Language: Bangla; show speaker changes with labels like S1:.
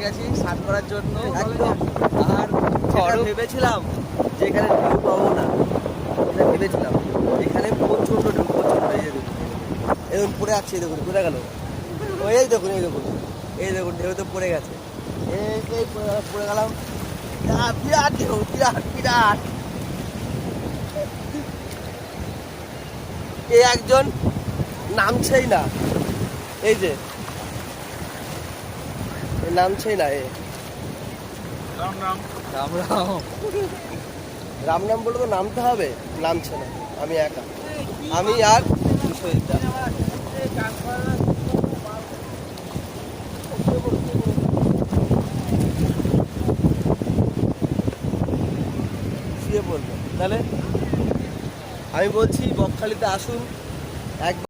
S1: গেছি স্নান করার জন্য একদম। আর ভেবেছিলাম যে এখানে ঢেউ পাবো না, এটা ভেবেছিলাম। এখানে প্রচণ্ড ঢেউ, প্রচণ্ড। এই যে দেখুন, এরকম পড়ে যাচ্ছে, এই দেখুন পড়ে গেল। এই দেখুন, এই দেখুন, এই দেখুন ঢেউ তো পড়ে গেছে। এই পড়ে গেলাম। বিরাট ঢেউ, বিরাট বিরাট। এই একজন নামছেই না, এই যে নামছেই না। রাম রাম রাম রাম রাম নাম বলে তো নামতে হবে, নামছে না। আমি একা, আমি আর বিশ্বজিৎদা। শুয়ে পড়লো। তাহলে আমি বলছি বকখালিতে আসুন একবার।